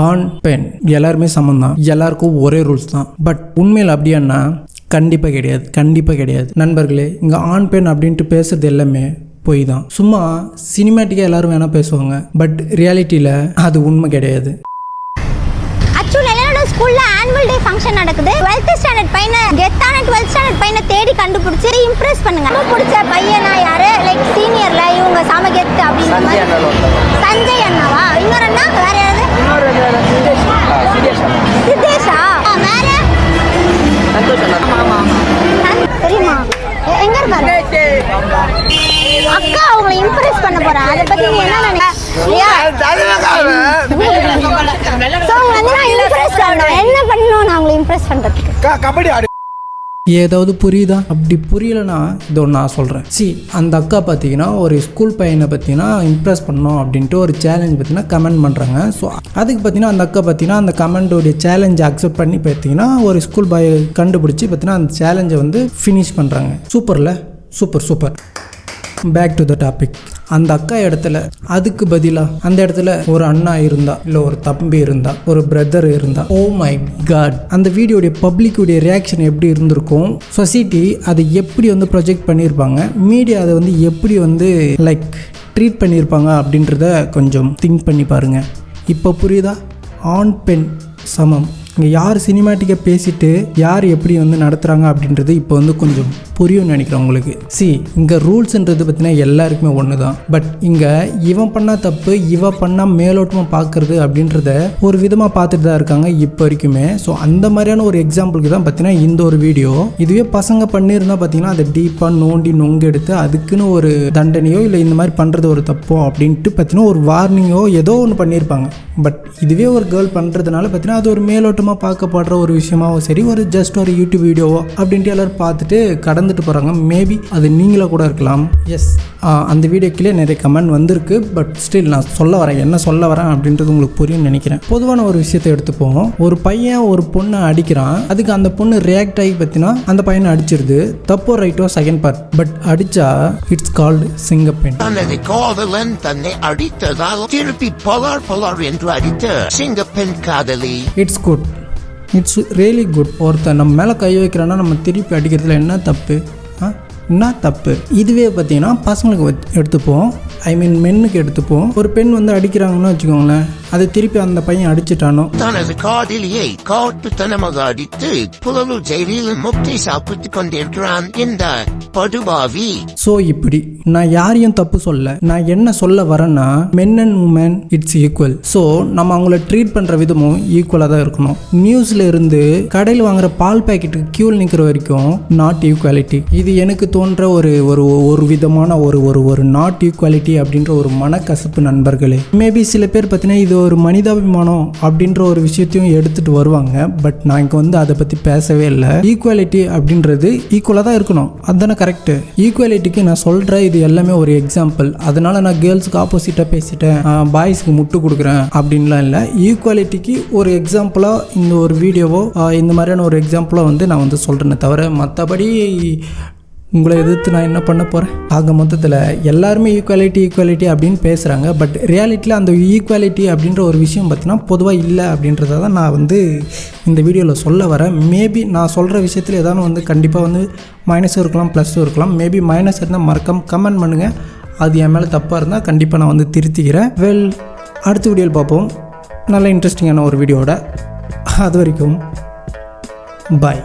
ஆண் பெண் எல்லாருமே சமம் தான், எல்லாருக்கும் ஒரே ரூல்ஸ் தான். பட் உண்மையில் அப்படியானா கண்டிப்பாக கிடையாது, கண்டிப்பாக கிடையாது நண்பர்களே. இங்கே ஆண் பெண் அப்படின்ட்டு பேசுறது எல்லாமே போய் தான். சும்மா சினிமேட்டிக்காக எல்லாரும் வேணால் பேசுவாங்க, பட் ரியாலிட்டியில் அது உண்மை கிடையாது. ஸ்கூல்ல ஆனுவல் டே ஃபங்க்ஷன் நடக்குது. 12th ஸ்டாண்டர்ட் பையனை, கெத்தான 12th ஸ்டாண்டர்ட் பையனை தேடி கண்டுபிடிச்சு இம்ப்ரெஸ் பண்ணுங்க. ரொம்ப பிடிச்ச பையனா யாரு? லைக் சீனியர்ல இவங்க சம கெத்து அப்படிங்கிற மாதிரி. சஞ்சய் அண்ணாவா? இன்னொரு அண்ணா வேற யாரு? சித்தேஷா? வேற தெரியுமா? எங்க இருக்காரு? அக்கா அவங்களை இம்ப்ரெஸ் பண்ண போறேன். அதை பத்தி நீ என்ன நினைக்கிற? என்ன பண்ணணும் நான் அவங்களை இம்ப்ரெஸ் பண்றதுக்கு? கபடி ஆடு. ஏதாவது புரியுதா? அப்படி புரியலைன்னா இதோ நான் சொல்கிறேன். அந்த அக்கா பார்த்தீங்கன்னா ஒரு ஸ்கூல் பையனை பார்த்தீங்கன்னா இம்ப்ரெஸ் பண்ணோம் அப்படின்ட்டு ஒரு சேலஞ்ச் பார்த்தீங்கன்னா கமெண்ட் பண்ணுறாங்க. ஸோ அதுக்கு பார்த்தீங்கன்னா அந்த அக்கா பார்த்தீங்கன்னா அந்த கமெண்டோடைய சேலஞ்சை அக்செப்ட் பண்ணி பார்த்தீங்கன்னா ஒரு ஸ்கூல் பாய் கண்டுபிடிச்சி பார்த்தீங்கன்னா அந்த சேலஞ்சை வந்து ஃபினிஷ் பண்ணுறாங்க. சூப்பரில் super super. Back to the topic. அந்த அக்கா இடத்துல அதுக்கு பதிலாக அந்த இடத்துல ஒரு அண்ணா இருந்தா, இல்லை ஒரு தம்பி இருந்தா, ஒரு பிரதர் இருந்தா, ஓ மை காட், அந்த வீடியோடைய பப்ளிக்குடைய ரியாக்ஷன் எப்படி இருந்திருக்கும்? சொசைட்டி அதை எப்படி வந்து ப்ரொஜெக்ட் பண்ணியிருப்பாங்க, மீடியா அதை வந்து எப்படி வந்து லைக் ட்ரீட் பண்ணியிருப்பாங்க அப்படின்றத கொஞ்சம் திங்க் பண்ணி பாருங்கள். இப்போ புரியுதா? ஆண் பெண் சமம். இங்கே யார் சினிமேட்டிக்காக பேசிட்டு யார் எப்படி வந்து நடத்துகிறாங்க அப்படின்றது இப்போ வந்து கொஞ்சம் புரியும்னு நினைக்கிறேன் உங்களுக்கு. இங்கே ரூல்ஸ்ன்றது பார்த்தீங்கன்னா எல்லாருக்குமே ஒன்று தான். பட் இங்கே இவன் பண்ணால் தப்பு, இவன் பண்ணால் மேலோட்டமாக பார்க்குறது அப்படின்றத ஒரு விதமாக பார்த்துட்டு தான் இருக்காங்க இப்போ வரைக்குமே. ஸோ அந்த மாதிரியான ஒரு எக்ஸாம்பிளுக்கு தான் பார்த்தீங்கன்னா இந்த ஒரு வீடியோ. இதுவே பசங்க பண்ணியிருந்தால் பார்த்தீங்கன்னா அதை டீப்பாக நோண்டி நொங்கெடுத்து அதுக்குன்னு ஒரு தண்டனையோ இல்லை இந்த மாதிரி பண்ணுறது ஒரு தப்போ அப்படின்ட்டு பார்த்தீங்கன்னா ஒரு வார்னிங்கோ ஏதோ ஒன்று பண்ணியிருப்பாங்க. பட் இதுவே ஒரு கேர்ள் பண்ணுறதுனால பார்த்தீங்கன்னா அது ஒரு மேலோட்டமாக பார்க்கப்படுற ஒரு விஷயமாவோ சரி, ஒரு ஜஸ்ட் ஒரு யூடியூப் வீடியோவோ அப்படின்ட்டு எல்லோரும் பார்த்துட்டு கடந்துட்டு போகிறாங்க. மேபி அது நீங்களே கூட இருக்கலாம். எஸ், அந்த வீடியோக்கிலே நிறைய கமெண்ட் வந்திருக்கு. பட் ஸ்டில் நான் என்ன சொல்ல வரேன் அப்படின்றது உங்களுக்கு புரியும்னு நினைக்கிறேன். பொதுவான ஒரு விஷயத்தை எடுத்துப்போம். ஒரு பையன் ஒரு பொண்ணை அடிக்கிறான், அதுக்கு அந்த பொண்ணு ரியாக்ட் ஆகி பார்த்தீங்கன்னா அந்த பையனை அடிச்சிருது. தப்போ ரைட்டோ செகண்ட் பார்ட். பட் அடிச்சா இட்ஸ் கால்டு சிங்கப்பெண். It's good, it's really good. ஒருத்தர் நம்ம மேலே கை வைக்கிறான்னா நம்ம திருப்பி அடிக்கிறதுல என்ன தப்பு? என்ன தப்பு? இதுவே பார்த்தீங்கன்னா பசங்களுக்கு எடுத்துப்போம், ஐ மீன் மென்னுக்கு எடுத்துப்போம். ஒரு பெண் வந்து அடிக்கிறாங்கன்னு வச்சுக்கோங்களேன், அதை திருப்பி அந்த பையன் அடிச்சிட்டானோ தனது காதலியை காட்டுத்தனமாக அடித்து புலலு ஜெயிலில் முக்தி சாப்பிட்டுக் கொண்டிருக்கிறான் இந்த படுபாவி. ஸோ இப்படி நான் யாரையும் தப்பு சொல்ல, நான் என்ன சொல்ல வரேன்னா men and women it's equal. So நம்ம அவங்கள ட்ரீட் பண்ணுற விதமும் ஈக்குவலாக தான் இருக்கணும். நியூஸில் இருந்து கடையில் வாங்குற பால் பேக்கெட்டுக்கு கியூவில் நிற்கிற வரைக்கும் நாட் ஈக்குவாலிட்டி. இது எனக்கு தோன்ற ஒரு விதமான ஒரு நாட் ஈக்குவாலிட்டி அப்படின்ற ஒரு மனக்கசப்பு நண்பர்களே. மேபி சில பேர் பார்த்தீங்கன்னா இது ஒரு மனிதாபிமானம் அப்படின்ற ஒரு விஷயத்தையும் எடுத்துட்டு வருவாங்க. பட் நான் இங்கே வந்து அதை பற்றி பேசவே இல்லை. ஈக்குவாலிட்டி அப்படின்றது ஈக்குவலாக தான் இருக்கணும், அதுதானே கரெக்டு. ஈக்குவாலிட்டிக்கு நான் சொல்கிறேன், இது எல்லாமே ஒரு எக்ஸாம்பிள். அதனால நான் கேர்ள்ஸுக்கு ஆப்போசிட்டாக பேசிட்டேன், பாய்ஸ்க்கு முட்டு கொடுக்குறேன் அப்படின்லாம் இல்லை. ஈக்குவாலிட்டிக்கு ஒரு எக்ஸாம்பிளாக இந்த ஒரு வீடியோவோ இந்த மாதிரியான ஒரு எக்ஸாம்பிளாக வந்து நான் வந்து சொல்கிறேன்னே தவிர மற்றபடி உங்களை எதிர்த்து நான் என்ன பண்ண போகிறேன்? ஆக மொத்தத்தில் எல்லாருமே ஈக்குவாலிட்டி அப்படின்னு பேசுகிறாங்க. பட் ரியாலிட்டியில் அந்த ஈக்குவாலிட்டி அப்படின்ற ஒரு விஷயம் பார்த்தீங்கன்னா பொதுவாக இல்லை அப்படின்றத தான் நான் வந்து இந்த வீடியோவில் சொல்ல வரேன். மேபி நான் சொல்கிற விஷயத்தில் ஏதாவது வந்து கண்டிப்பாக வந்து மைனஸும் இருக்கலாம் ப்ளஸ்ஸும் இருக்கலாம். மேபி மைனஸ் இருந்தால் மறக்காம கமெண்ட் பண்ணுங்கள். அது என் மேலே தப்பாக இருந்தால் கண்டிப்பாக நான் வந்து திருத்திக்கிறேன். அடுத்த வீடியோவில் பார்ப்போம் நல்ல இன்ட்ரெஸ்டிங்கான ஒரு வீடியோட. அது வரைக்கும் பாய்.